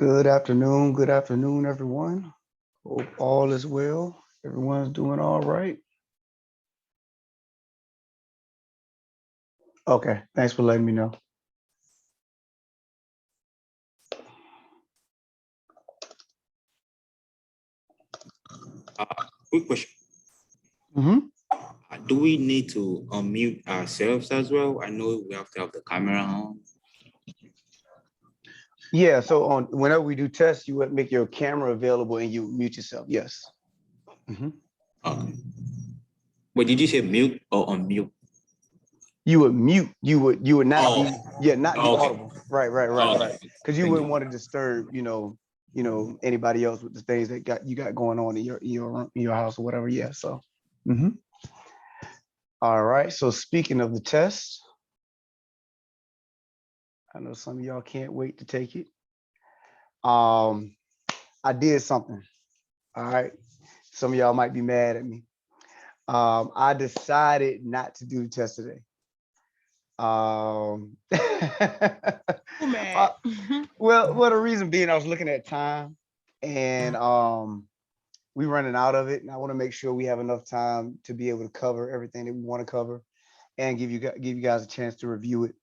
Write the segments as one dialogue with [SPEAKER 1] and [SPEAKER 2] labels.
[SPEAKER 1] Good afternoon, everyone. Hope all is well. Everyone's doing all right. Okay, thanks for letting me know.
[SPEAKER 2] Uh, Quick question.
[SPEAKER 1] hmm
[SPEAKER 2] Do we need to unmute ourselves as well? I know we have to have the camera on.
[SPEAKER 1] Yeah, so on whenever we do tests, you would make your camera available and you mute yourself. Yes. hmm
[SPEAKER 2] Okay. But did you say mute or unmute?
[SPEAKER 1] You would mute. You would not be,
[SPEAKER 2] Oh,
[SPEAKER 1] yeah, not be
[SPEAKER 2] okay.
[SPEAKER 1] audible. Right.
[SPEAKER 2] Okay.
[SPEAKER 1] Because you
[SPEAKER 2] Thank
[SPEAKER 1] wouldn't
[SPEAKER 2] you.
[SPEAKER 1] want to disturb, anybody else with the things that you got going on in your house or whatever. Yeah. So. hmm All right. So speaking of the test, I know some of y'all can't wait to take it. Um, I did something. All right. Some of y'all might be mad at me. I decided not to do the test today. Um,
[SPEAKER 3] Man.
[SPEAKER 1] well, the reason being I was looking at time and we running out of it, and I want to make sure we have enough time to be able to cover everything that we want to cover and give you guys a chance to review it.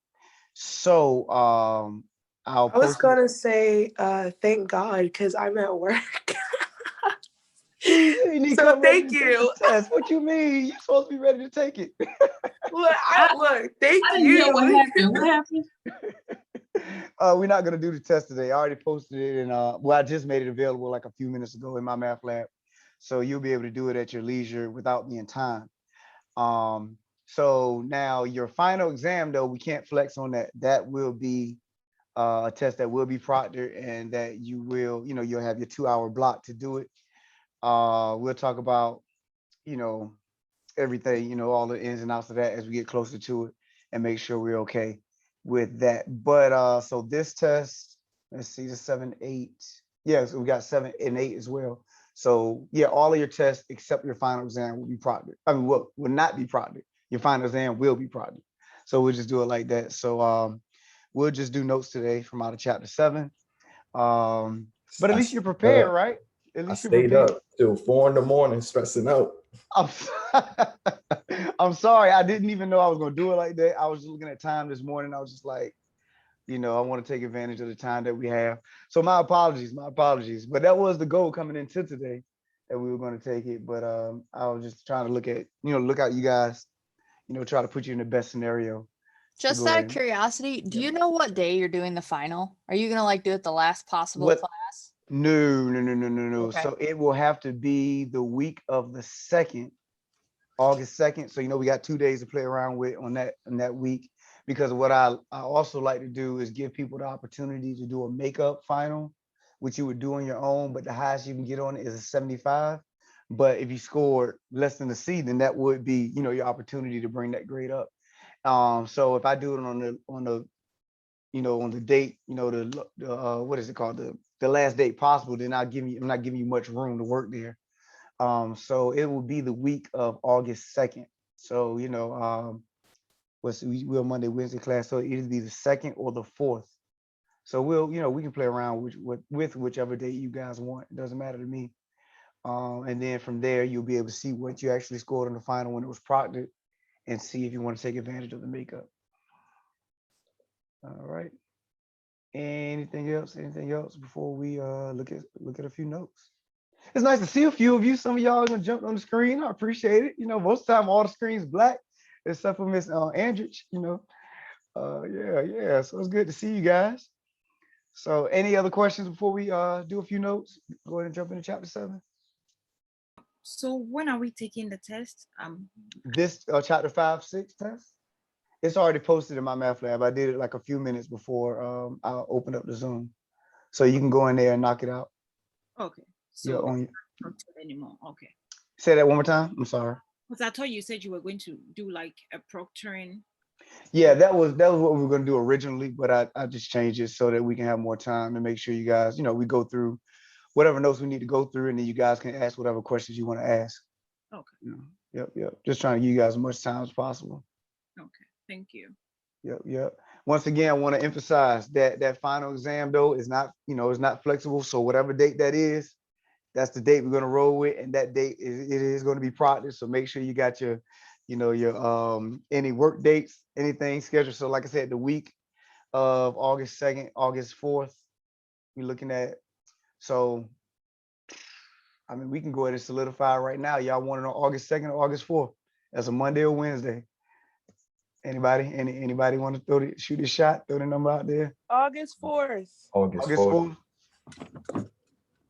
[SPEAKER 1] So I'll
[SPEAKER 3] I was
[SPEAKER 1] post it.
[SPEAKER 3] gonna say, thank God, because I'm at work.
[SPEAKER 1] See, you need to
[SPEAKER 3] So
[SPEAKER 1] come ready
[SPEAKER 3] thank
[SPEAKER 1] to take
[SPEAKER 3] you.
[SPEAKER 1] the test. What you mean? You're supposed to be ready to take it.
[SPEAKER 3] Look, thank
[SPEAKER 4] I didn't
[SPEAKER 3] you.
[SPEAKER 4] hear what happened. What happened?
[SPEAKER 1] We're not gonna do the test today. I already posted it, and I just made it available like a few minutes ago in my math lab, so you'll be able to do it at your leisure without being time. Um, so now your final exam, though, we can't flex on that. That will be a test that will be proctored, and that you'll have your 2 hour block to do it. We'll talk about, you know, everything, all the ins and outs of that as we get closer to it and make sure we're okay with that. But so this test, let's see, the 7, 8. Yeah, so we got 7 and 8 as well. So yeah, all of your tests except your final exam will be proctored. I mean, will not be proctored. Your final exam will be proctored. So we'll just do it like that. So we'll just do notes today from out of chapter 7. But at
[SPEAKER 5] I
[SPEAKER 1] least you're
[SPEAKER 5] stayed
[SPEAKER 1] prepared,
[SPEAKER 5] up.
[SPEAKER 1] right? At
[SPEAKER 5] I
[SPEAKER 1] least you're
[SPEAKER 5] stayed
[SPEAKER 1] prepared.
[SPEAKER 5] up till 4 in the morning, stressing out.
[SPEAKER 1] I'm, I'm sorry. I didn't even know I was going to do it like that. I was just looking at time this morning. I was just like, I want to take advantage of the time that we have. So my apologies, my apologies. But that was the goal coming into today, that we were going to take it. But I was just trying to look out you guys, try to put you in the best scenario.
[SPEAKER 6] Just out of curiosity, do you know what day you're doing the final? Are you gonna do it the last possible class?
[SPEAKER 1] No.
[SPEAKER 6] Okay.
[SPEAKER 1] So it will have to be the week of the 2nd, August 2nd. So we got 2 days to play around with on that week. Because what I also like to do is give people the opportunity to do a makeup final, which you would do on your own, but the highest you can get on it is a 75. But if you scored less than a C, then that would be, your opportunity to bring that grade up. So if I do it on the date, what is it called? The last date possible, then I'm not giving you much room to work there. So it will be the week of August 2nd. So, we're Monday, Wednesday class. So it'll be the 2nd or the 4th. So we can play around with whichever date you guys want. It doesn't matter to me. And then from there, you'll be able to see what you actually scored in the final when it was proctored, and see if you want to take advantage of the makeup. All right. Anything else? Anything else before we look at a few notes? It's nice to see a few of you. Some of y'all are gonna jump on the screen. I appreciate it. Most of the time all the screen's black, except for Miss Andrich. Yeah. So it's good to see you guys. So any other questions before we do a few notes? Go ahead and jump into chapter 7.
[SPEAKER 7] So when are we taking the test?
[SPEAKER 1] This chapter 5, 6 test. It's already posted in my math lab. I did it like a few minutes before I opened up the Zoom. So you can go in there and knock it out.
[SPEAKER 7] Okay.
[SPEAKER 1] Yeah,
[SPEAKER 7] So
[SPEAKER 1] on
[SPEAKER 7] not anymore. Okay.
[SPEAKER 1] Say that one more time. I'm sorry.
[SPEAKER 7] Because I thought you said you were going to do like a proctoring.
[SPEAKER 1] Yeah, that was what we were going to do originally, but I just changed it so that we can have more time to make sure you guys, we go through whatever notes we need to go through, and then you guys can ask whatever questions you want to ask.
[SPEAKER 7] Okay.
[SPEAKER 1] Yep. Just trying to give you guys as much time as possible.
[SPEAKER 7] Okay. Thank you.
[SPEAKER 1] Yep. Once again, I want to emphasize that that final exam though is not, is not flexible. So whatever date that is, that's the date we're going to roll with, and that date it is going to be practice. So make sure you got your, your any work dates, anything scheduled. So like I said, the week of August 2nd, August 4th, we're looking at. So I mean, we can go ahead and solidify right now. Y'all want it on August 2nd or August 4th? That's a Monday or Wednesday. Anybody? Anybody want to shoot a shot? Throw the number out there.
[SPEAKER 3] August 4th.
[SPEAKER 5] August
[SPEAKER 1] August
[SPEAKER 5] 4th.
[SPEAKER 1] 4th.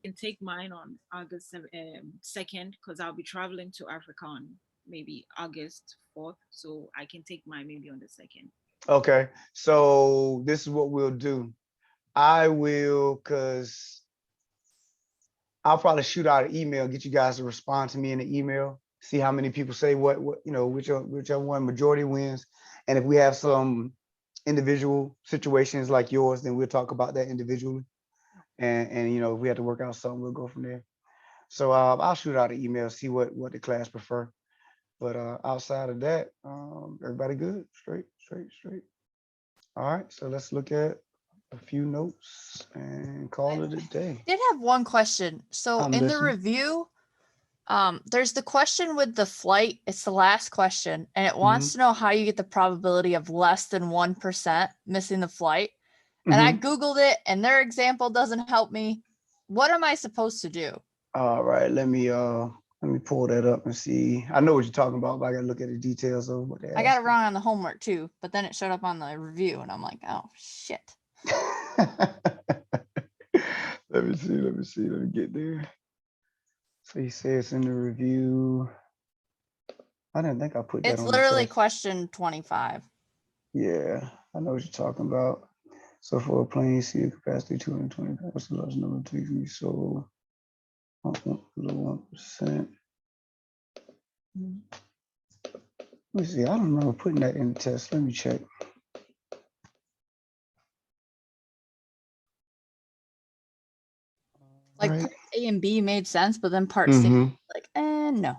[SPEAKER 7] Can take mine on August 2nd because I'll be traveling to Africa on maybe August 4th. So I can take mine maybe on the 2nd.
[SPEAKER 1] Okay. So this is what we'll do. I will, because I'll probably shoot out an email, get you guys to respond to me in the email, see how many people say what whichever one majority wins. And if we have some individual situations like yours, then we'll talk about that individually. And if we have to work out something, we'll go from there. So I'll shoot out an email, see what the class prefer. But outside of that, everybody good? Straight. All right, so let's look at a few notes and call it a day.
[SPEAKER 6] Did have one question. So
[SPEAKER 1] I'm
[SPEAKER 6] in the
[SPEAKER 1] listening.
[SPEAKER 6] review, there's the question with the flight. It's the last question, and it wants to know how you get the probability of less than 1% missing the flight. And I Googled it, and their example doesn't help me. What am I supposed to do?
[SPEAKER 1] All right, let me pull that up and see. I know what you're talking about, but I gotta look at the details of what they
[SPEAKER 6] I got it wrong on the homework too, but then it showed up on the review, and I'm like, oh shit.
[SPEAKER 1] Let me see. Let me get there. So you say it's in the review. I didn't think I put that
[SPEAKER 6] It's
[SPEAKER 1] on the
[SPEAKER 6] literally
[SPEAKER 1] test.
[SPEAKER 6] question 25.
[SPEAKER 1] Yeah, I know what you're talking about. So for a plane seat capacity 220, what's the largest number of tickets we sold? 1%. Let me see. I don't remember putting that in the test. Let me check.
[SPEAKER 6] Like
[SPEAKER 1] Right.
[SPEAKER 6] part A and B made sense, but then part C, like, no.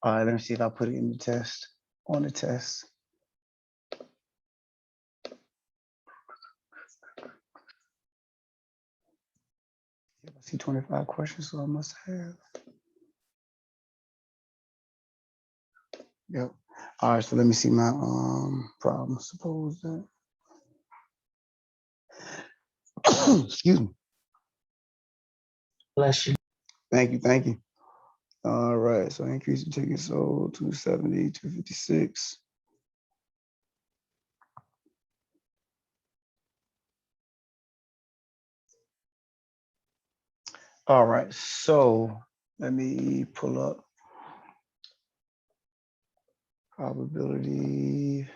[SPEAKER 1] All right, let me see if I put it in the test, on the test. I see 25 questions, so I must have. Yep. All right, so let me see my problem. Suppose that. Excuse me.
[SPEAKER 5] Bless you.
[SPEAKER 1] Thank you. All right, so increase the ticket sold 270, 256. All right, so let me pull up probability.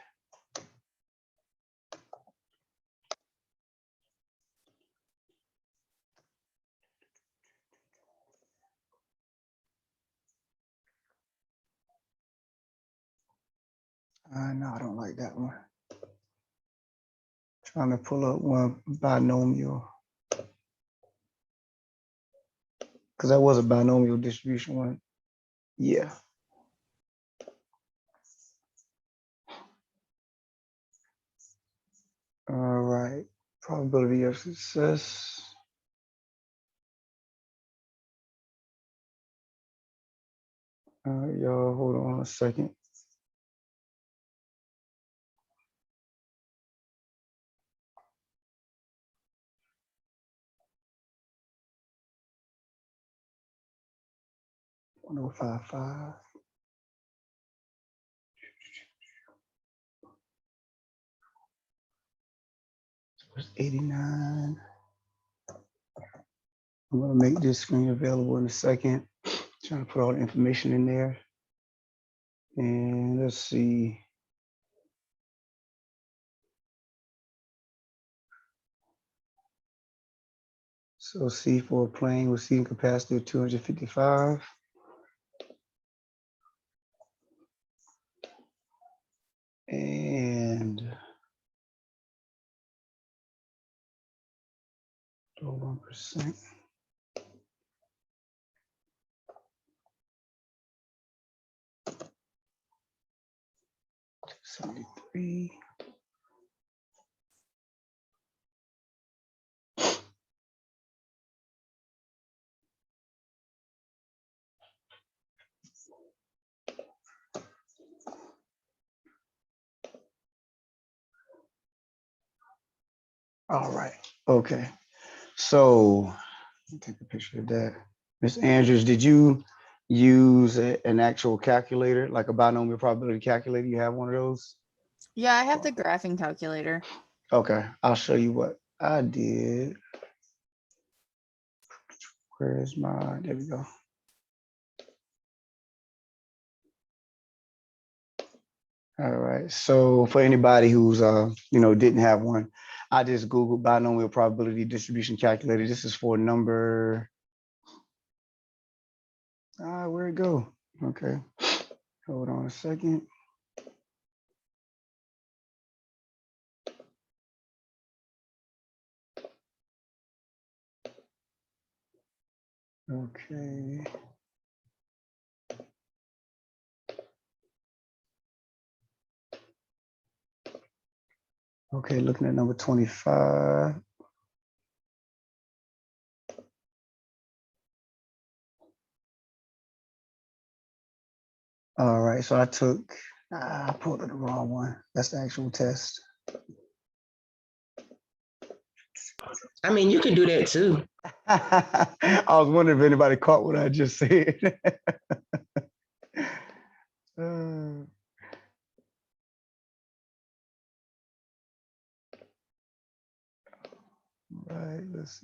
[SPEAKER 1] No, I don't like that one. Trying to pull up one binomial. Because that was a binomial distribution one. Yeah. All right, probability of success. Y'all hold on a second. $1,055. So it's 89. I'm gonna make this screen available in a second. Trying to put all the information in there. And let's see. So C for a plane with seating capacity of 255. And 1%. 73. All right. Okay. So let me take a picture of that. Miss Andrews, did you use an actual calculator, like a binomial probability calculator? You have one of those?
[SPEAKER 6] Yeah, I have the graphing calculator.
[SPEAKER 1] Okay, I'll show you what I did. Where's my, there we go. All right, so for anybody who's, didn't have one, I just Googled binomial probability distribution calculator. This is for number, where'd it go? Okay, hold on a second. Okay. Okay, looking at number 25. All right, so I pulled up the wrong one. That's the actual test.
[SPEAKER 4] I mean, you can do that too.
[SPEAKER 1] I was wondering if anybody caught what I just said. Right, let's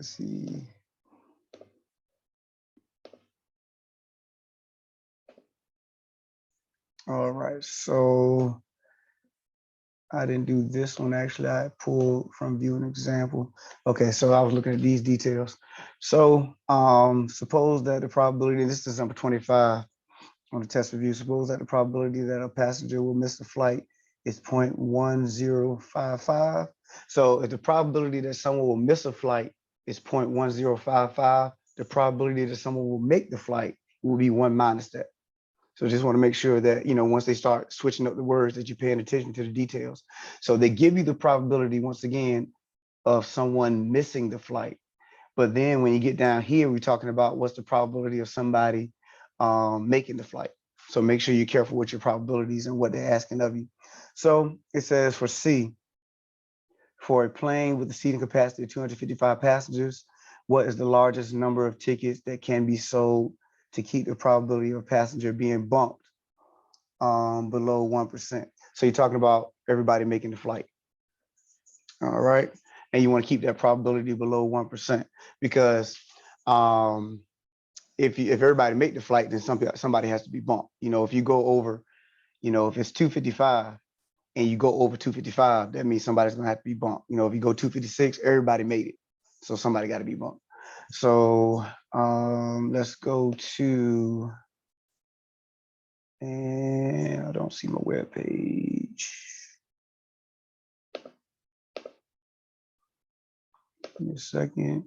[SPEAKER 1] see. All right, so I didn't do this one. Actually, I pulled from view an example. Okay, so I was looking at these details. So suppose that the probability, this is number 25 on the test review, suppose that the probability that a passenger will miss the flight is 0.1055. So if the probability that someone will miss a flight is 0.1055, the probability that someone will make the flight will be 1 minus that. So just want to make sure that, once they start switching up the words, that you're paying attention to the details. So they give you the probability, once again, of someone missing the flight. But then when you get down here, we're talking about what's the probability of somebody making the flight. So make sure you're careful with your probabilities and what they're asking of you. So it says for C, for a plane with a seating capacity of 255 passengers, what is the largest number of tickets that can be sold to keep the probability of a passenger being bumped below 1%? So you're talking about everybody making the flight. All right. And you want to keep that probability below 1%, because if everybody make the flight, then somebody has to be bumped. If you go over, if it's 255 and you go over 255, that means somebody's gonna have to be bumped. If you go 256, everybody made it, so somebody got to be bumped. So let's go to, and I don't see my web page. Give me a second.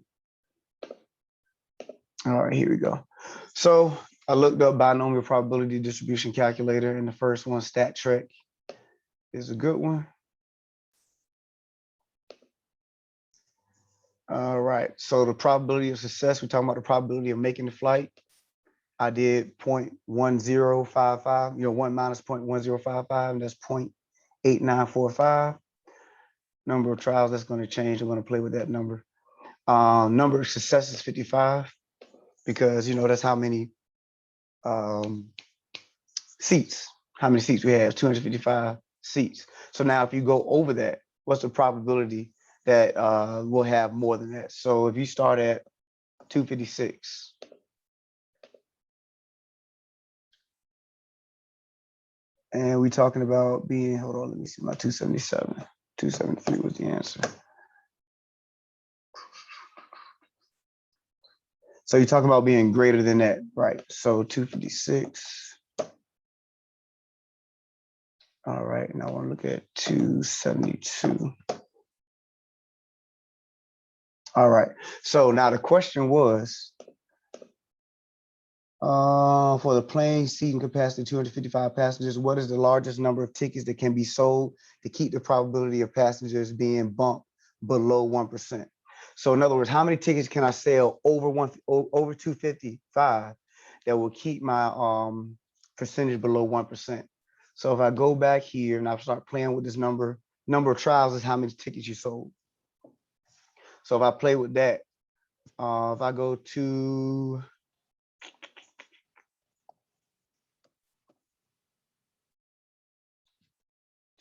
[SPEAKER 1] All right, here we go. So I looked up binomial probability distribution calculator, and the first one, StatTrek, is a good one. All right, so the probability of success, we're talking about the probability of making the flight. I did 0.1055, 1 minus 0.1055, and that's 0.8945. Number of trials, that's going to change. I'm going to play with that number. Number of success is 55, because that's how many seats. How many seats we have? 255 seats. So now if you go over that, what's the probability that we'll have more than that? So if you start at 256, and we're talking about being, hold on, let me see, my 277. 273 was the answer. So you're talking about being greater than that, right? So 256. All right, and I want to look at 272. All right, so now the question was, For the plane seating capacity 255 passengers, what is the largest number of tickets that can be sold to keep the probability of passengers being bumped below 1%? So in other words, how many tickets can I sell over 255 that will keep my percentage below 1%? So if I go back here and I start playing with this number of trials is how many tickets you sold. So if I play with that, if I go to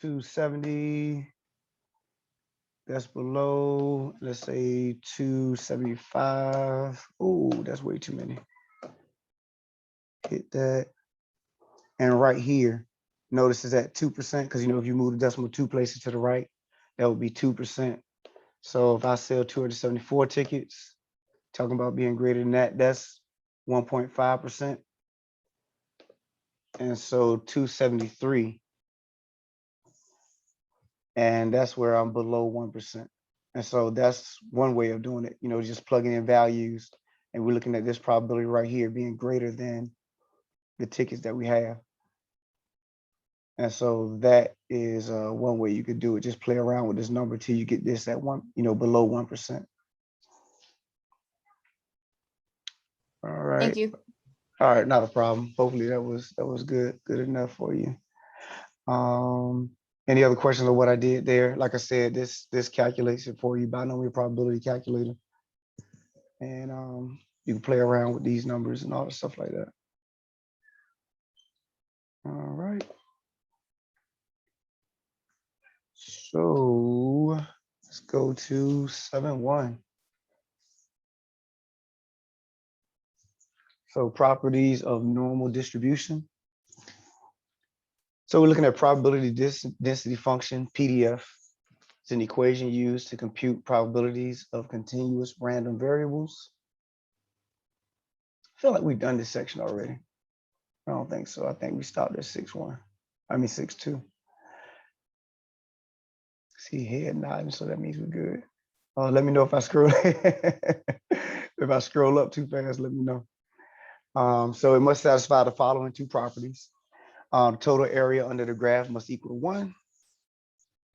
[SPEAKER 1] 270, that's below, let's say 275. Oh, that's way too many. Hit that. And right here, notice it's at 2%, because if you move the decimal 2 places to the right, that would be 2%. So if I sell 274 tickets, talking about being greater than that, that's 1.5%. And so 273. And that's where I'm below 1%. And so that's one way of doing it, just plugging in values. And we're looking at this probability right here being greater than the tickets that we have. And so that is one way you could do it. Just play around with this number till you get this at below 1%. All right.
[SPEAKER 6] Thank you.
[SPEAKER 1] All right, not a problem. Hopefully that was good enough for you. Any other questions on what I did there? Like I said, this calculates it for you, binomial probability calculator. And you can play around with these numbers and all the stuff like that. All right. So let's go to 7.1. So properties of normal distribution. So we're looking at probability density function, PDF. It's an equation used to compute probabilities of continuous random variables. I feel like we've done this section already. I don't think so. I think we stopped at 6.1. I mean 6.2. See head nodding, so that means we're good. Let me know if I scroll if I scroll up too fast, let me know. So it must satisfy the following two properties. Total area under the graph must equal 1,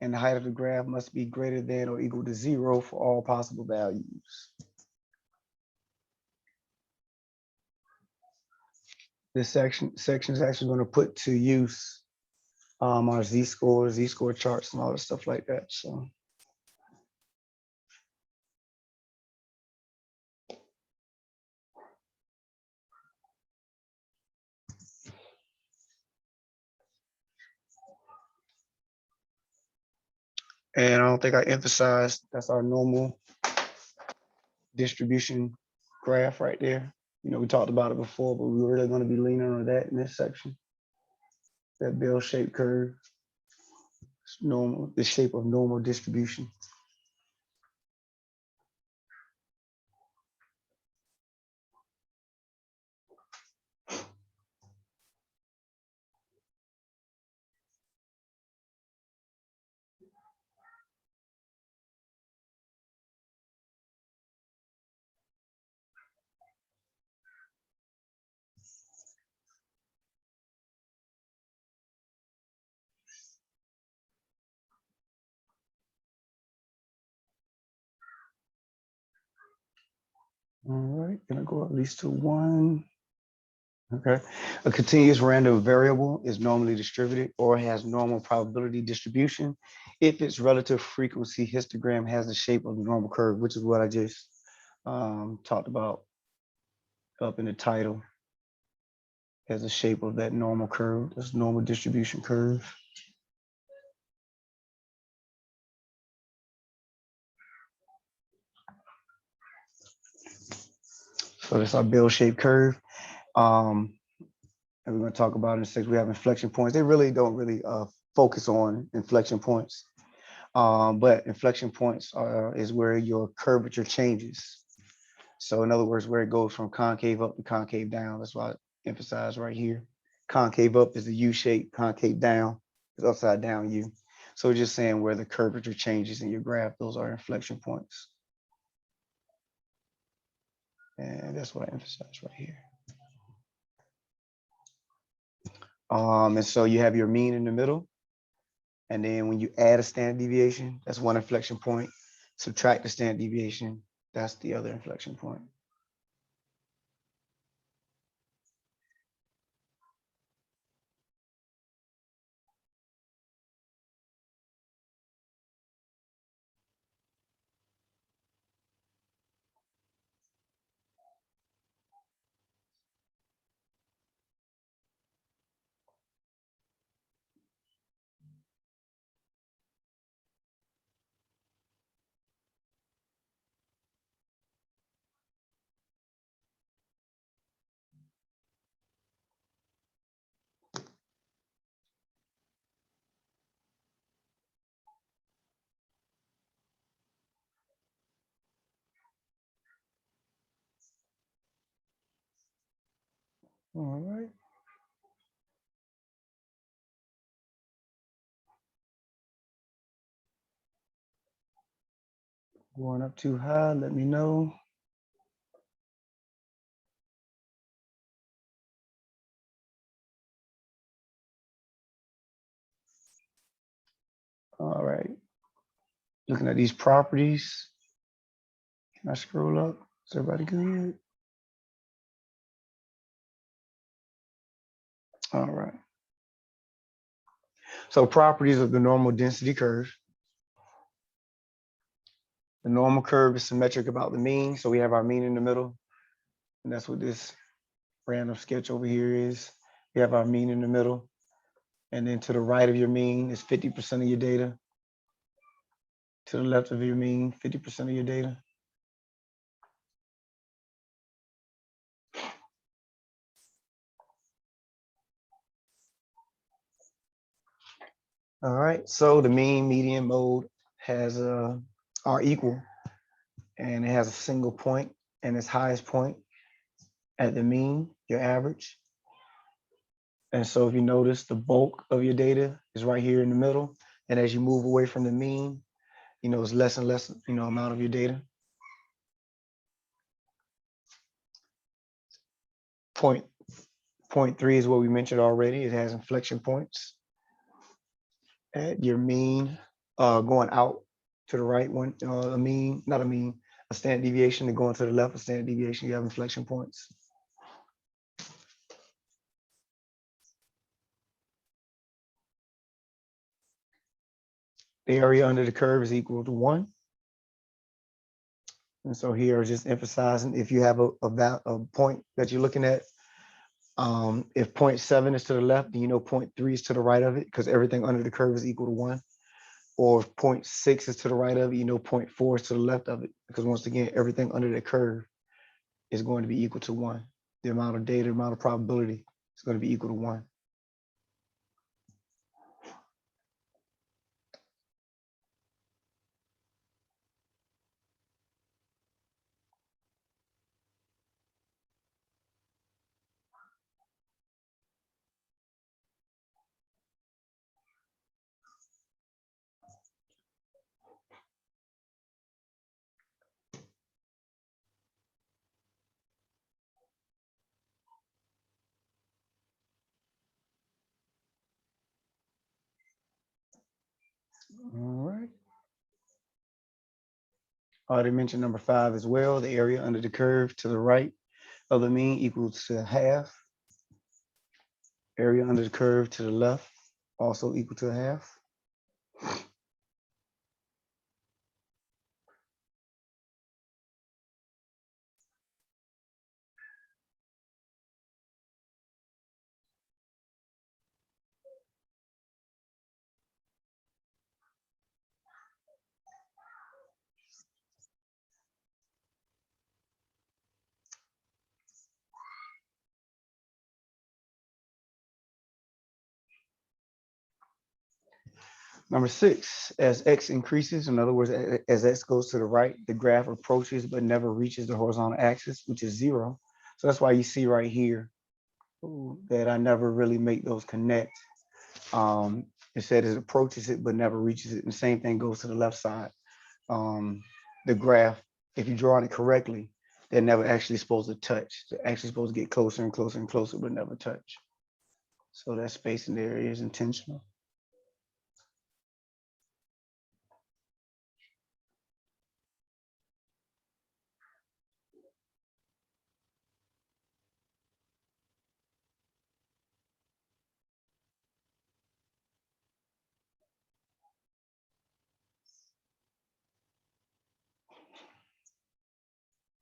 [SPEAKER 1] and the height of the graph must be greater than or equal to 0 for all possible values. This section is actually going to put to use our z-score charts and all that stuff like that. So and I don't think I emphasized that's our normal distribution graph right there. We talked about it before, but we're really going to be leaning on that in this section. That bell-shaped curve. It's normal, the shape of normal distribution. All right, gonna go at least to 1. Okay, a continuous random variable is normally distributed or has normal probability distribution if its relative frequency histogram has the shape of the normal curve, which is what I just talked about up in the title. Has the shape of that normal curve, this normal distribution curve. So that's our bell-shaped curve. And we're going to talk about in a second. We have inflection points. They really don't focus on inflection points, but inflection points is where your curvature changes. So in other words, where it goes from concave up to concave down. That's why I emphasize right here. Concave up is the U shape, concave down is upside down U. So we're just saying where the curvature changes in your graph, those are inflection points. And that's what I emphasize right here. And so you have your mean in the middle. And then when you add a standard deviation, that's one inflection point. Subtract the standard deviation, that's the other inflection point. All right. Going up too high, let me know. All right. Looking at these properties. Can I scroll up? Is everybody good? All right. So properties of the normal density curve. The normal curve is symmetric about the mean. So we have our mean in the middle. And that's what this random sketch over here is. We have our mean in the middle. And then to the right of your mean is 50% of your data. To the left of your mean, 50% of your data. All right, so the mean, median, mode has are equal, and it has a single point, and its highest point at the mean, your average. And so if you notice, the bulk of your data is right here in the middle, and as you move away from the mean, it's less and less, amount of your data. Point 3 is what we mentioned already. It has inflection points at your mean, going out to the right one, a standard deviation, and going to the left, a standard deviation, you have inflection points. The area under the curve is equal to 1. And so here, just emphasizing, if you have a point that you're looking at, if 0.7 is to the left, then 0.3 is to the right of it, because everything under the curve is equal to 1. Or if 0.6 is to the right of it, 0.4 is to the left of it, because once again, everything under the curve is going to be equal to 1. The amount of data, the amount of probability is going to be equal to 1. All right. I already mentioned number 5 as well. The area under the curve to the right of the mean equals to half. Area under the curve to the left also equal to half. Number 6, as x increases, in other words, as x goes to the right, the graph approaches but never reaches the horizontal axis, which is 0. So that's why you see right here that I never really make those connect. It said it approaches it but never reaches it. And the same thing goes to the left side. The graph, if you draw it correctly, they're never actually supposed to touch. They're actually supposed to get closer and closer and closer, but never touch. So that spacing there is intentional.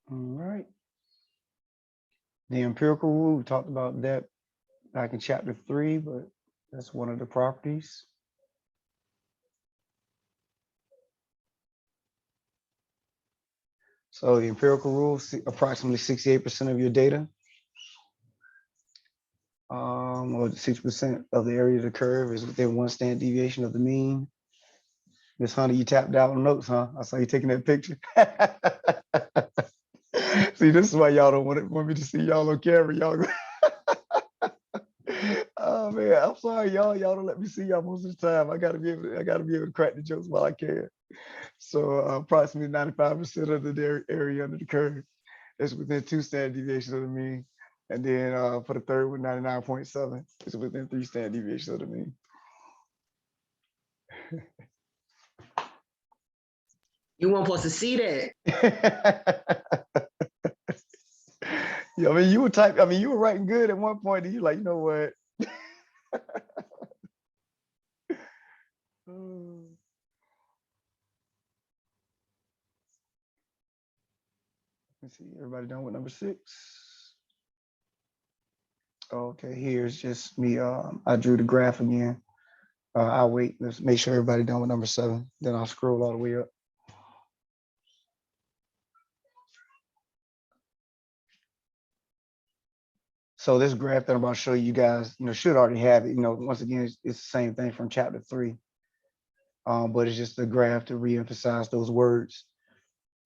[SPEAKER 1] All right. The empirical rule, we talked about that back in chapter 3, but that's one of the properties. So the empirical rule, approximately 68% of your data, or 6% of the area of the curve is within 1 standard deviation of the mean. Miss Honey, you tapped out on notes, huh? I saw you taking that picture. See, this is why y'all don't want me to see y'all on camera. Y'all go. Oh man, I'm sorry, y'all. Y'all don't let me see y'all most of the time. I gotta be able to crack the jokes while I can. So approximately 95% of the area under the curve is within 2 standard deviations of the mean. And then for the third one, 99.7 is within 3 standard deviations of the mean.
[SPEAKER 4] You weren't supposed to see that.
[SPEAKER 1] Yeah, I mean, you were writing good at one point, and you like, you know what? Let's see, everybody done with number 6? Okay, here's just me. I drew the graph again. I'll wait. Let's make sure everybody done with number 7. Then I'll scroll all the way up. So this graph that I'm about to show you guys, should already have it. Once again, it's the same thing from chapter 3. But it's just a graph to re-emphasize those words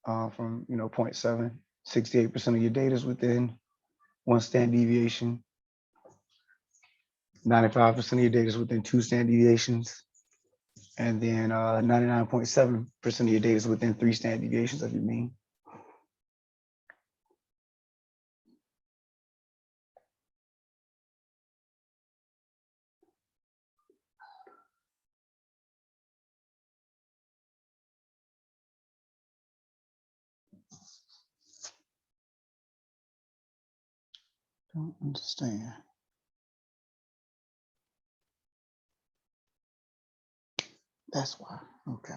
[SPEAKER 1] from, point 7. 68% of your data is within 1 standard deviation. 95% of your data is within 2 standard deviations. And then 99.7% of your data is within 3 standard deviations of your mean. Don't understand. That's why. Okay.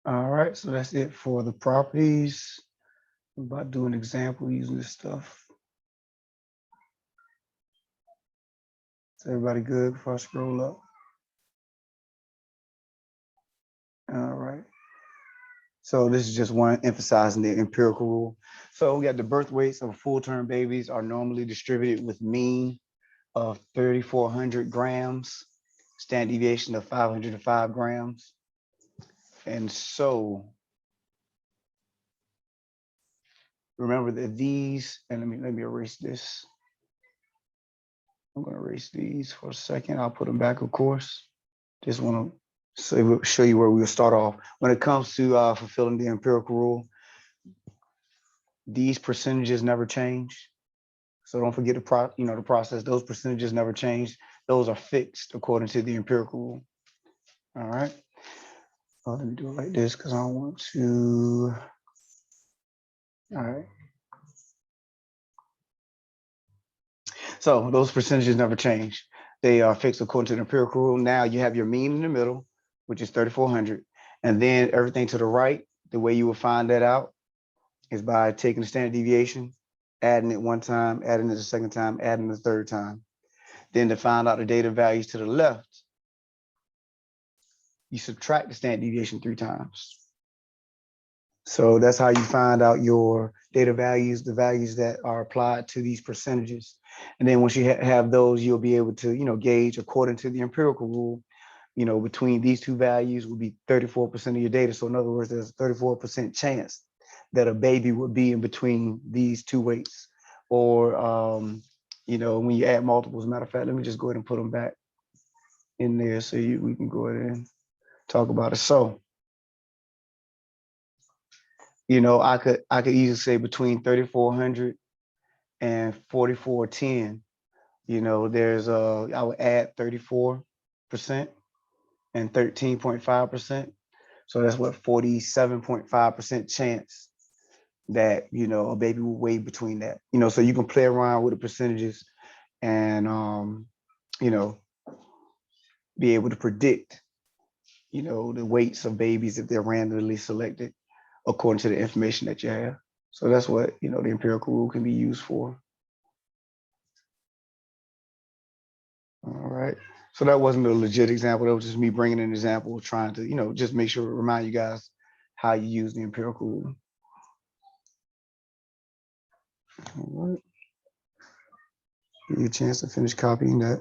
[SPEAKER 1] All right, so that's it for the properties. I'm about to do an example using this stuff. Is everybody good before I scroll up? All right. So this is just one emphasizing the empirical rule. So we got the birth weights of full-term babies are normally distributed with mean of 3,400 grams, standard deviation of 505 grams. And so remember that these, and let me erase this. I'm going to erase these for a second. I'll put them back, of course. Just want to show you where we will start off. When it comes to fulfilling the empirical rule, these percentages never change. So don't forget the process. Those percentages never change. Those are fixed according to the empirical rule. All right. Let me do it like this because I don't want to. All right. So those percentages never change. They are fixed according to the empirical rule. Now you have your mean in the middle, which is 3,400. And then everything to the right, the way you will find that out is by taking the standard deviation, adding it one time, adding it the second time, adding the third time. Then to find out the data values to the left, you subtract the standard deviation 3 times. So that's how you find out your data values, the values that are applied to these percentages. And then once you have those, you'll be able to, gauge according to the empirical rule, between these two values would be 34% of your data. So in other words, there's a 34% chance that a baby would be in between these two weights. Or, when you add multiples, matter of fact, let me just go ahead and put them back in there so we can go ahead and talk about it. So, I could easily say between 3,400 and 4,410, I would add 34% and 13.5%. So that's what 47.5% chance that a baby will weigh between that. So you can play around with the percentages and be able to predict the weights of babies if they're randomly selected according to the information that you have. So that's what the empirical rule can be used for. All right. So that wasn't a legit example. That was just me bringing an example, trying to just make sure to remind you guys how you use the empirical rule. All right. Give you a chance to finish copying that.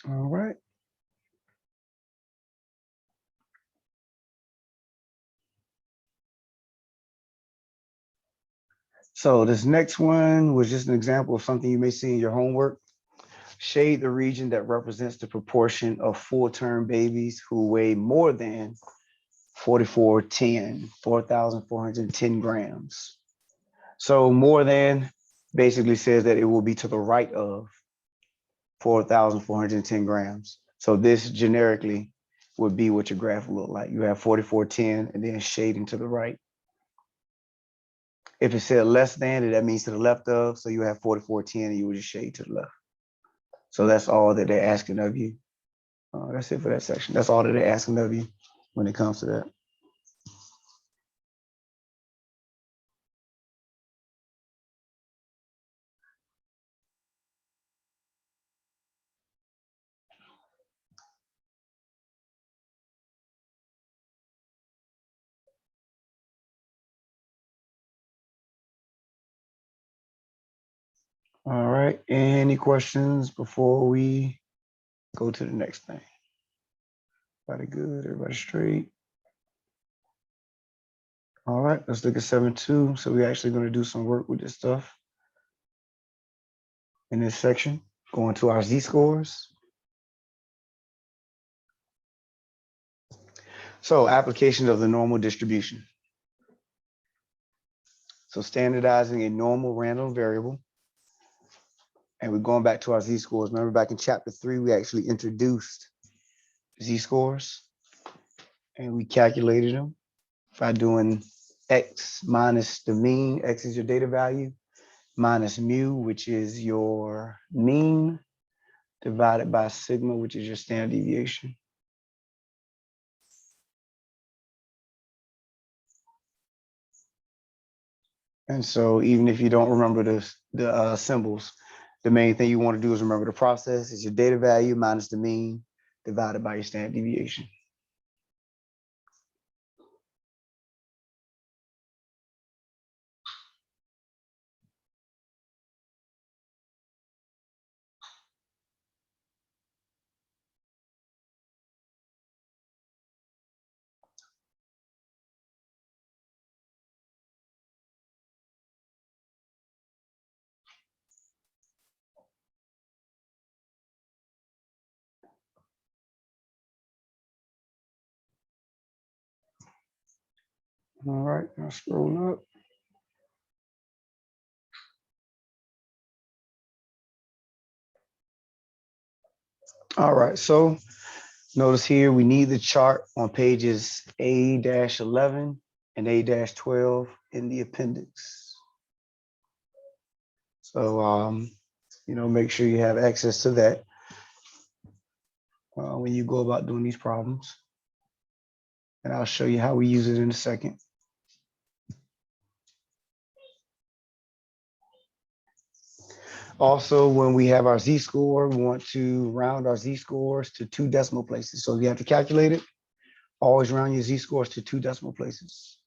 [SPEAKER 1] All right. So this next one was just an example of something you may see in your homework. Shade the region that represents the proportion of full-term babies who weigh more than 4,410 grams. So more than basically says that it will be to the right of 4,410 grams. So this generically would be what your graph will look like. You have 4,410 and then shading to the right. If it said less than, that means to the left of, so you have 4,410 and you would just shade to the left. So that's all that they're asking of you. That's it for that section. That's all that they're asking of you when it comes to that. All right, any questions before we go to the next thing? Everybody good, everybody straight? All right, let's look at 7.2. So we're actually gonna do some work with this stuff in this section, going to our z-scores. So application of the normal distribution. So standardizing a normal random variable. And we're going back to our z-scores. Remember back in chapter 3, we actually introduced z-scores and we calculated them by doing x minus the mean. X is your data value, minus mu, which is your mean, divided by sigma, which is your standard deviation. And so even if you don't remember the symbols, the main thing you want to do is remember the process is your data value minus the mean divided by your standard deviation. All right, now scroll up. All right, so notice here we need the chart on pages A-11 and A-12 in the appendix. So, make sure you have access to that when you go about doing these problems. And I'll show you how we use it in a second. Also, when we have our z-score, we want to round our z-scores to 2 decimal places. So if you have to calculate it, always round your z-scores to 2 decimal places.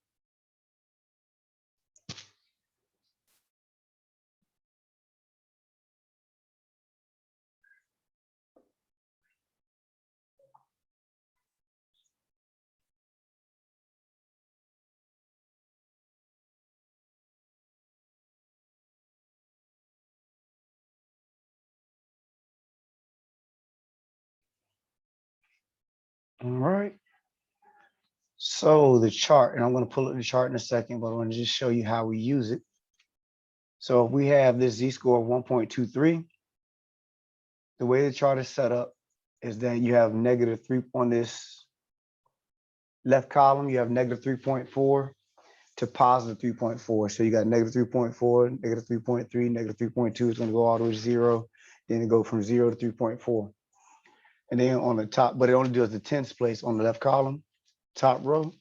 [SPEAKER 1] All right. So the chart, and I'm going to pull up the chart in a second, but I want to just show you how we use it. So if we have this z-score of 1.23, the way the chart is set up is that you have -3 on this left column, you have -3.4 to +3.4. So you got -3.4, -3.3, -3.2 is going to go all the way to 0. Then it go from 0 to 3.4. And then on the top, but it only does the tens place on the left column, top row.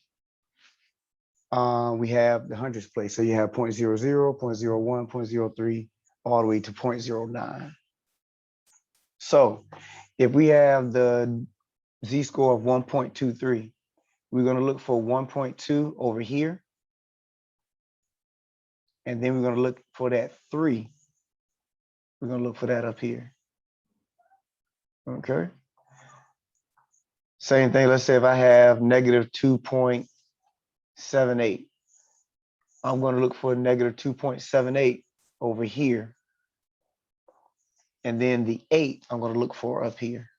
[SPEAKER 1] We have the hundreds place. So you have 0.00, 0.01, 0.03, all the way to 0.09. So if we have the z-score of 1.23, we're going to look for 1.2 over here. And then we're going to look for that 3. We're going to look for that up here. Okay. Same thing. Let's say if I have -2.78, I'm going to look for -2.78 over here. And then the 8, I'm going to look for up here.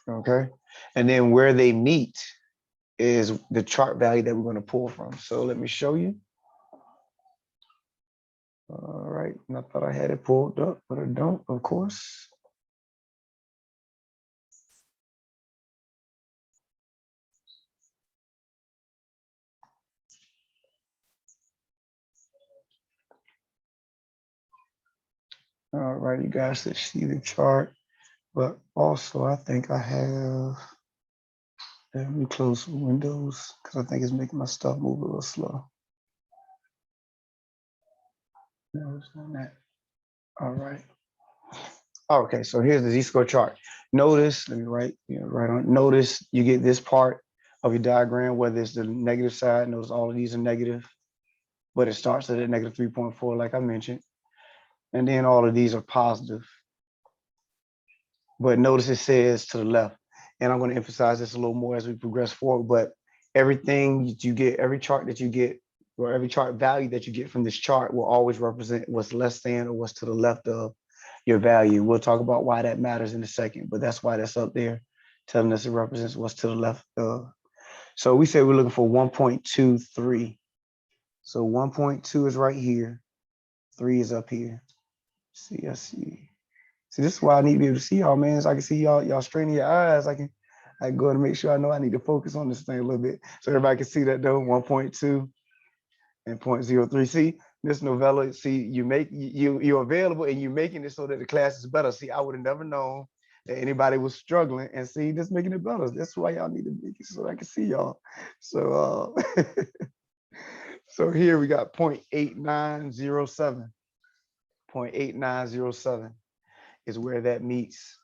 [SPEAKER 1] Okay. And then where they meet is the chart value that we're going to pull from. So let me show you. All right. And I thought I had it pulled up, but I don't, of course. All right, you guys, let's see the chart. But also, I think I have, let me close some windows because I think it's making my stuff move a little slow. No, it's not that. All right. Okay, so here's the z-score chart. Notice, let me write on. Notice you get this part of your diagram, whether it's the negative side. Notice all of these are negative, but it starts at a -3.4, like I mentioned. And then all of these are positive. But notice it says to the left. And I'm going to emphasize this a little more as we progress forward. But everything that you get, every chart that you get, or every chart value that you get from this chart will always represent what's less than or what's to the left of your value. We'll talk about why that matters in a second, but that's why that's up there, telling us it represents what's to the left of. So we say we're looking for 1.23. So 1.2 is right here. 3 is up here. See, I see. See, this is why I need to be able to see y'all, man. So I can see y'all straining your eyes. I can go and make sure I know I need to focus on this thing a little bit. So everybody can see that though, 1.2 and 0.03. See, this novella, see, you're available and you're making it so that the class is better. See, I would have never known that anybody was struggling, and see, this making it better. That's why y'all need to make it so I can see y'all. So so here we got 0.8907. 0.8907 is where that meets.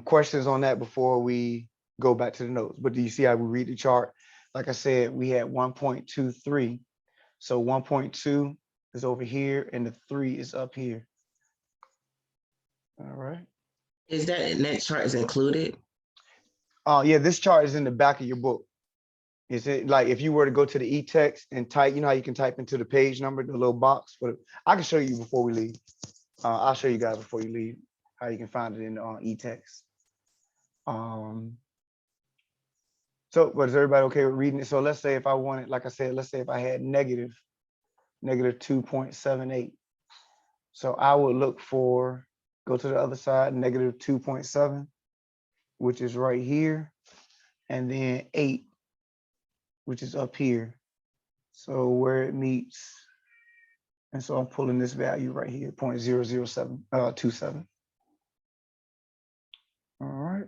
[SPEAKER 1] Questions on that before we go back to the notes. But do you see how we read the chart? Like I said, we had 1.23. So 1.2 is over here and the 3 is up here. All right.
[SPEAKER 4] Is that chart is included?
[SPEAKER 1] Yeah, this chart is in the back of your book. Is it like if you were to go to the e-text and type, you know how you can type into the page number, the little box? But I can show you before we leave. I'll show you guys before you leave how you can find it in e-text. So, but is everybody okay with reading it? So let's say if I wanted, like I said, let's say if I had negative 2.78. So I would look for, go to the other side, negative 2.7, which is right here, and then 8, which is up here. So where it meets And so I'm pulling this value right here, 0.00727. All right.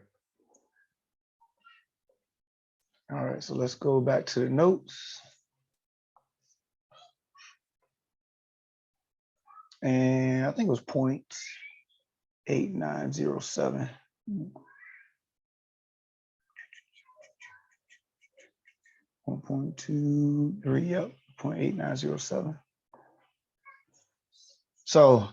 [SPEAKER 1] All right, so let's go back to the notes. And I think it was 0.8907. 1.23, yep, 0.8907. So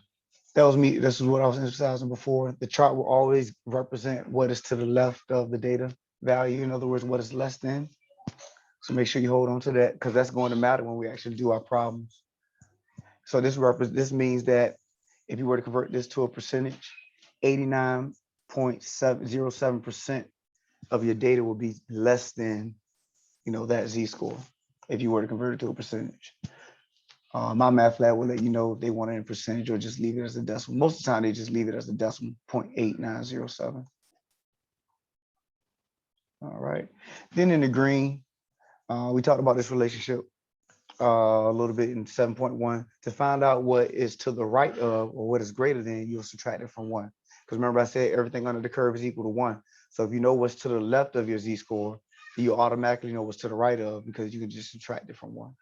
[SPEAKER 1] that was me. This is what I was emphasizing before. The chart will always represent what is to the left of the data value. In other words, what is less than. So make sure you hold on to that because that's going to matter when we actually do our problems. So this means that if you were to convert this to a percentage, 89.707% of your data will be less than, that Z-score if you were to convert it to a percentage. My math lab will let you know if they want it in percentage or just leave it as a decimal. Most of the time, they just leave it as a decimal, 0.8907. All right. Then in the green, we talked about this relationship a little bit in 7.1. To find out what is to the right of or what is greater than, you'll subtract it from 1. Because remember I said everything under the curve is equal to 1. So if you know what's to the left of your Z-score, you automatically know what's to the right of because you can just subtract it from 1.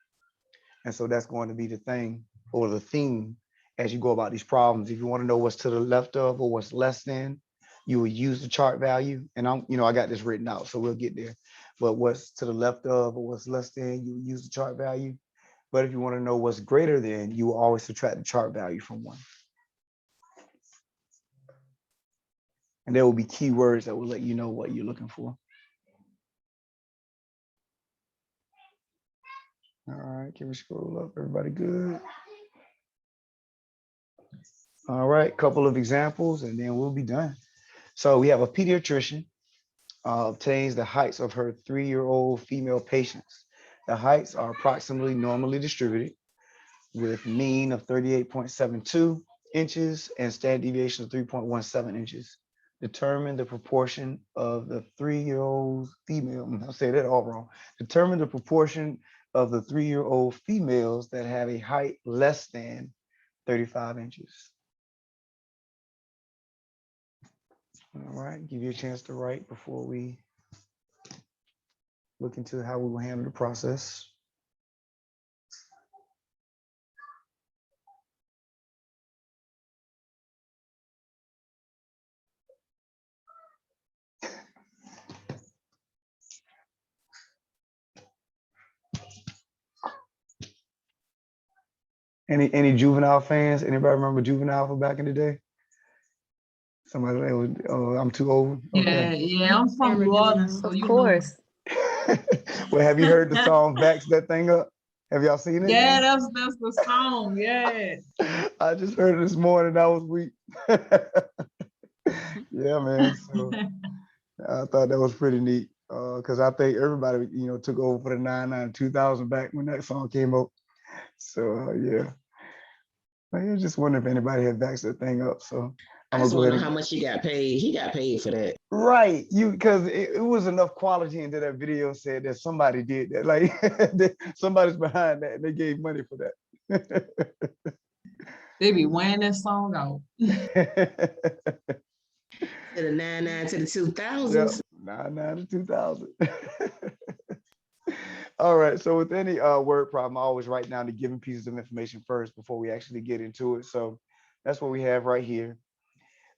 [SPEAKER 1] And so that's going to be the thing or the theme as you go about these problems. If you want to know what's to the left of or what's less than, you will use the chart value. And I got this written out, so we'll get there. But what's to the left of or what's less than, you use the chart value. But if you want to know what's greater than, you will always subtract the chart value from 1. And there will be keywords that will let you know what you're looking for. All right, can we scroll up? Everybody good? All right, couple of examples and then we'll be done. So we have a pediatrician obtains the heights of her 3-year-old female patients. The heights are approximately normally distributed with mean of 38.72 inches and standard deviation of 3.17 inches. Determine the proportion of the 3-year-old female, I'll say that all wrong. Determine the proportion of the 3-year-old females that have a height less than 35 inches. All right, give you a chance to write before we look into how we will handle the process. Any Juvenile fans? Anybody remember Juvenile from back in the day? Somebody that was, oh, I'm too old.
[SPEAKER 8] Yeah,
[SPEAKER 1] Okay.
[SPEAKER 8] yeah, I'm from New Orleans, so
[SPEAKER 3] Of
[SPEAKER 8] you know.
[SPEAKER 3] course.
[SPEAKER 1] Well, have you heard the song "Backs That Thing Up"? Have y'all seen it?
[SPEAKER 8] Yeah, that's the song. Yeah.
[SPEAKER 1] I just heard it this morning. That was weak. Yeah, man. So I thought that was pretty neat because I think everybody, took over for the 99 2000 back when that song came out. So yeah, I was just wondering if anybody had backed that thing up. So
[SPEAKER 4] I
[SPEAKER 1] I'm
[SPEAKER 4] just
[SPEAKER 1] gonna go
[SPEAKER 4] want to
[SPEAKER 1] ahead
[SPEAKER 4] know how much he got paid. He got paid for that.
[SPEAKER 1] Right, because it was enough quality into that video said that somebody did that, like somebody's behind that and they gave money for that.
[SPEAKER 8] They be wearing that song out.
[SPEAKER 4] To the 99 to the 2000s.
[SPEAKER 1] Yep, 99 to 2000. All right, so with any word problem, I always write down the given pieces of information first before we actually get into it. So that's what we have right here.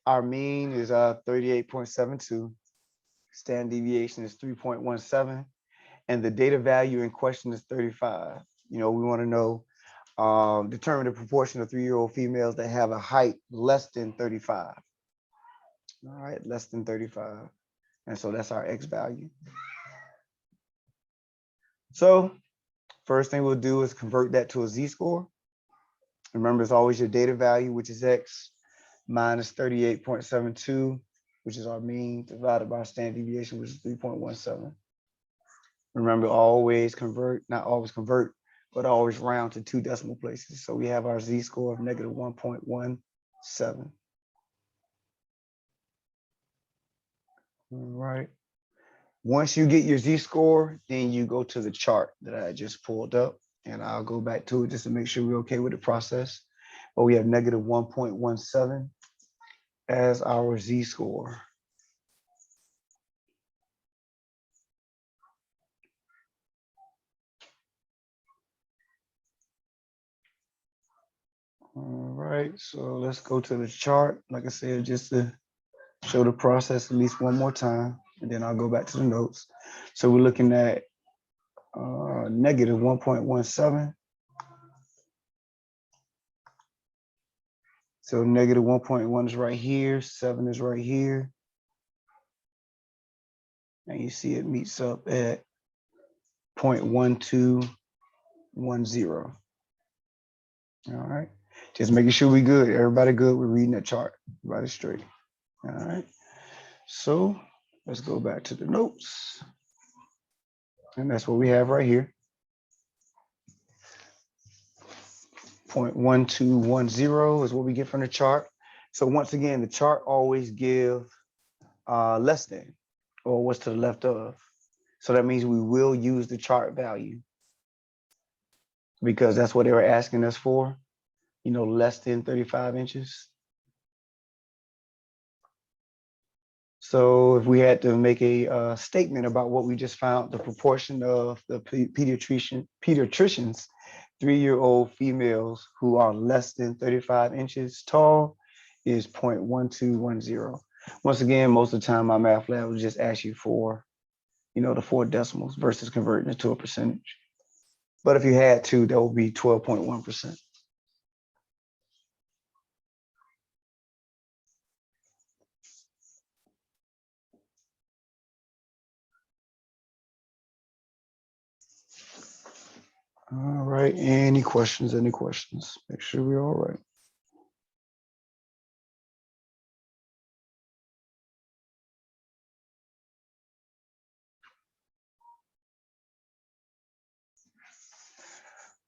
[SPEAKER 1] Our mean is 38.72. Standard deviation is 3.17. And the data value in question is 35. We want to know, determine the proportion of 3-year-old females that have a height less than 35. All right, less than 35. And so that's our X value. So first thing we'll do is convert that to a Z-score. Remember, it's always your data value, which is X, minus 38.72, which is our mean, divided by our standard deviation, which is 3.17. Remember, always convert, not always convert, but always round to 2 decimal places. So we have our Z-score of negative 1.17. All right. Once you get your Z-score, then you go to the chart that I just pulled up. And I'll go back to it just to make sure we're okay with the process. But we have negative 1.17 as our z-score. All right, so let's go to the chart. Like I said, just to show the process at least one more time, and then I'll go back to the notes. So we're looking at negative 1.17. So negative 1.1 is right here, 7 is right here. And you see it meets up at 0.1210. All right, just making sure we good. Everybody good? We're reading that chart. Everybody straight. All right, so let's go back to the notes. And that's what we have right here. 0.1210 is what we get from the chart. So once again, the chart always give less than, or what's to the left of. So that means we will use the chart value because that's what they were asking us for, you know, less than 35 inches. So if we had to make a statement about what we just found, the proportion of the pediatricians, 3-year-old females who are less than 35 inches tall is 0.1210. Once again, most of the time my math lab will just ask you for, you know, the 4 decimals versus converting it to a percentage. But if you had to, that would be 12.1%. All right, any questions, any questions? Make sure we're all right.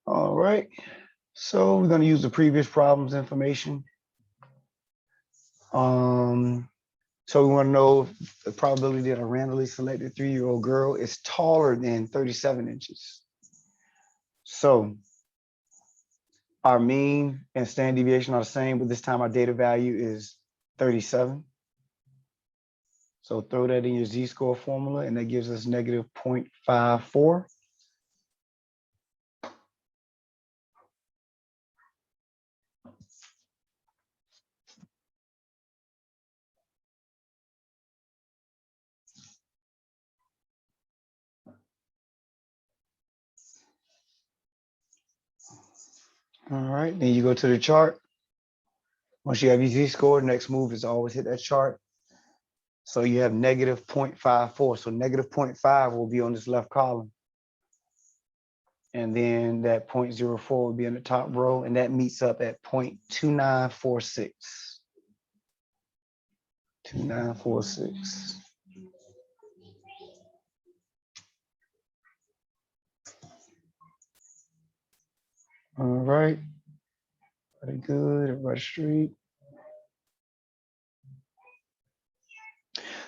[SPEAKER 1] All right, so we're gonna use the previous problems information. So we wanna know if the probability that a randomly selected 3-year-old girl is taller than 37 inches. So our mean and standard deviation are the same, but this time our data value is 37. So throw that in your z-score formula, and that gives us negative 0.54. All right, then you go to the chart. Once you have your z-score, next move is always hit that chart. So you have negative 0.54. So negative 0.5 will be on this left column. And then that 0.04 will be in the top row, and that meets up at 0.2946. 2946. All right. Very good. Everybody straight.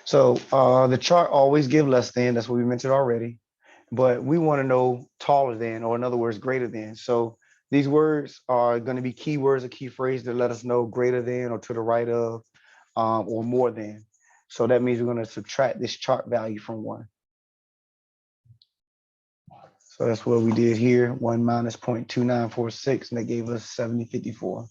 [SPEAKER 1] So the chart always give less than. That's what we mentioned already. But we want to know taller than, or in other words, greater than. So these words are going to be keywords or key phrases that let us know greater than, or to the right of, or more than. So that means we're going to subtract this chart value from 1. So that's what we did here. 1 minus 0.2946, and that gave us 7054.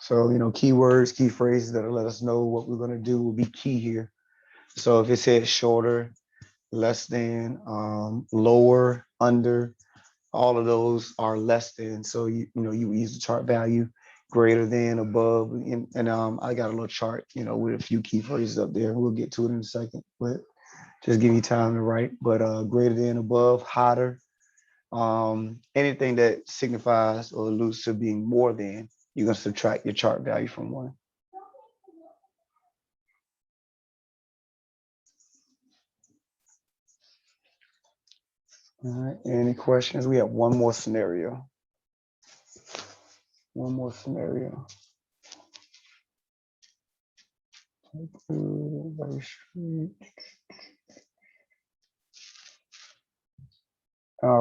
[SPEAKER 1] So, you know, keywords, key phrases that'll let us know what we're going to do will be key here. So if it says shorter, less than, lower, under, all of those are less than. So you would use the chart value, greater than, above, and I got a little chart, you know, with a few key phrases up there. We'll get to it in a second, but just give you time to write. But greater than, above, hotter, anything that signifies or alludes to being more than, you're gonna subtract your chart value from 1. All right, any questions? We have one more scenario. One more scenario. All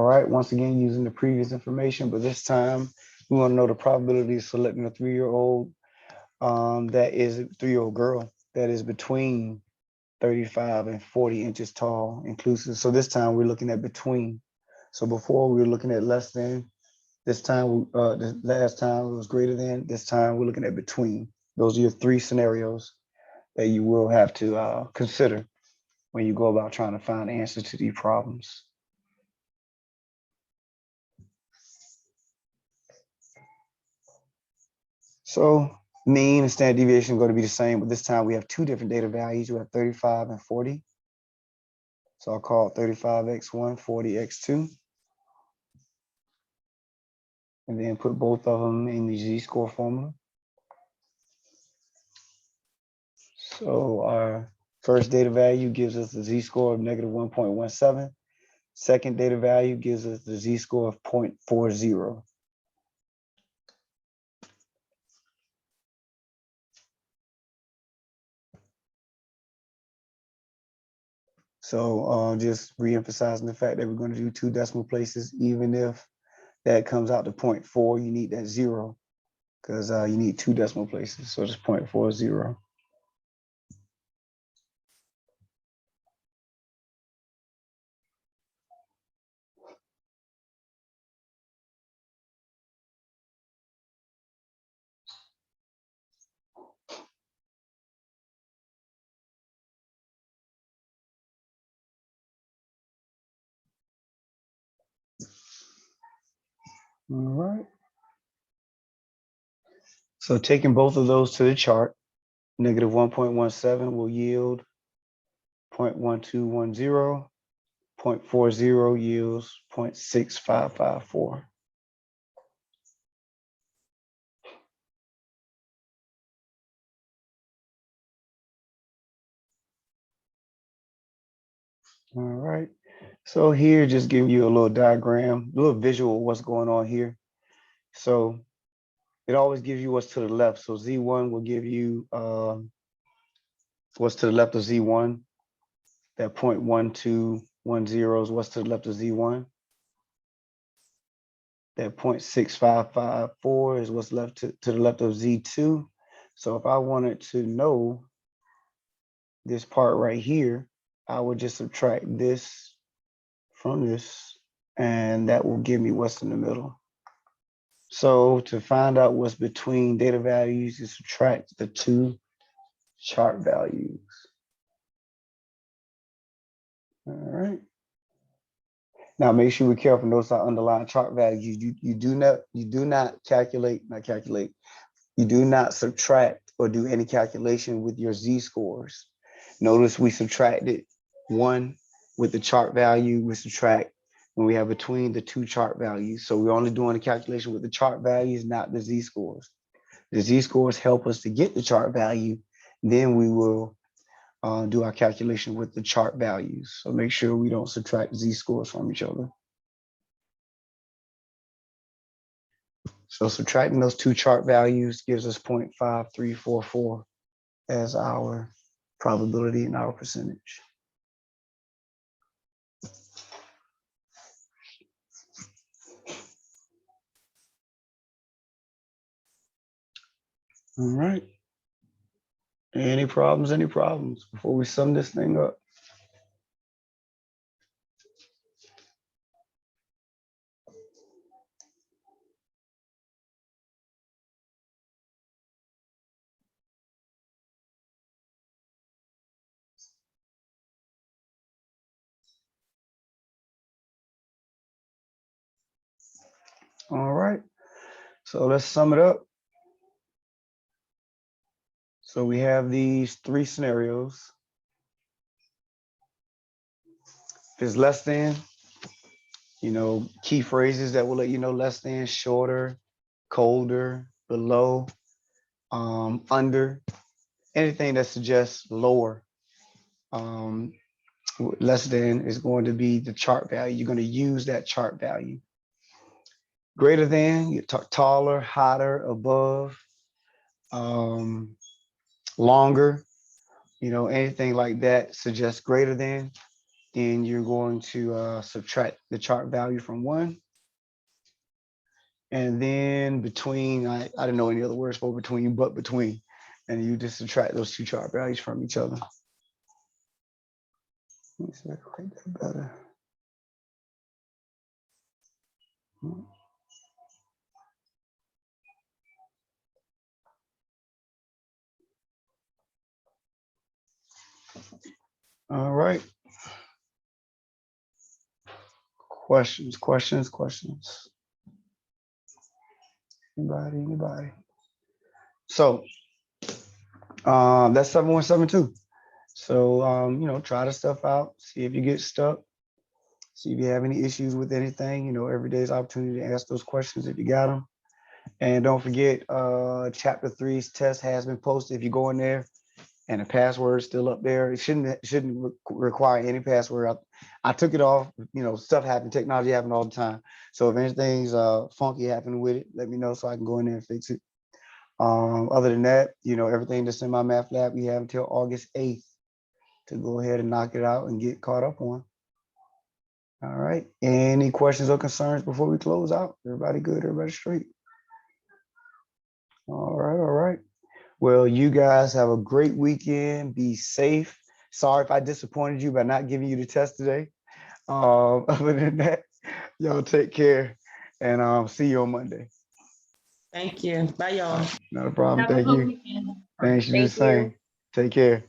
[SPEAKER 1] right, once again, using the previous information, but this time we want to know the probability of selecting a 3-year-old that is a 3-year-old girl that is between 35 and 40 inches tall inclusive. So this time we're looking at between. So before we were looking at less than, this time, the last time it was greater than, this time we're looking at between. Those are your 3 scenarios that you will have to consider when you go about trying to find answers to these problems. So mean and standard deviation are going to be the same, but this time we have 2 different data values. We have 35 and 40. So I'll call it 35x1, 40x2. And then put both of them in the z-score formula. So our first data value gives us the z-score of negative 1.17. Second data value gives us the z-score of 0.40. So just re-emphasizing the fact that we're going to do 2 decimal places, even if that comes out to 0.4, you need that 0 because you need 2 decimal places. So just 0.40. All right. So taking both of those to the chart, negative 1.17 will yield 0.1210, 0.40 yields 0.6554. All right. So here, just giving you a little diagram, a little visual of what's going on here. So it always gives you what's to the left. So Z1 will give you what's to the left of Z1. That 0.1210 is what's to the left of Z1. That 0.6554 is what's left to the left of Z2. So if I wanted to know this part right here, I would just subtract this from this, and that will give me what's in the middle. So to find out what's between data values, you subtract the 2 chart values. All right. Now make sure we're careful. Notice our underlying chart values. You do not you do not subtract or do any calculation with your z-scores. Notice we subtracted 1 with the chart value. We subtract when we have between the 2 chart values. So we're only doing a calculation with the chart values, not the z-scores. The z-scores help us to get the chart value. Then we will do our calculation with the chart values. So make sure we don't subtract z-scores from each other. So subtracting those 2 chart values gives us 0.5344 as our probability and our percentage. All right. Any problems before we sum this thing up? All right. So let's sum it up. So we have these 3 scenarios. If it's less than, key phrases that will let you know less than: shorter, colder, below, under, anything that suggests lower. Less than is going to be the chart value. You're going to use that chart value. Greater than, you talk taller, hotter, above, longer. anything like that suggests greater than, then you're going to subtract the chart value from 1. And then between, I didn't know any other words for between, but between. And you just subtract those 2 chart values from each other. Let me see if I can make that better. All right. Questions. Anybody? So that's 7172. So try the stuff out, see if you get stuck, see if you have any issues with anything. Every day is opportunity to ask those questions if you got them. And don't forget, chapter 3's test has been posted. If you go in there and the password is still up there, it shouldn't require any password. I took it off. Stuff happens, technology happens all the time. So if anything's funky happening with it, let me know so I can go in there and fix it. Other than that, everything that's in my math lab, we have until August 8th to go ahead and knock it out and get caught up on. All right. Any questions or concerns before we close out? Everybody good? Everybody straight? All right. Well, you guys have a great weekend. Be safe. Sorry if I disappointed you by not giving you the test today. Other than that, y'all take care and see you on Monday.
[SPEAKER 4] Thank you. Bye, y'all.
[SPEAKER 1] Not a problem.
[SPEAKER 8] Have a
[SPEAKER 1] Thank
[SPEAKER 8] good
[SPEAKER 1] you.
[SPEAKER 8] weekend.
[SPEAKER 1] Thanks. You
[SPEAKER 4] Thank
[SPEAKER 1] the same. Take care.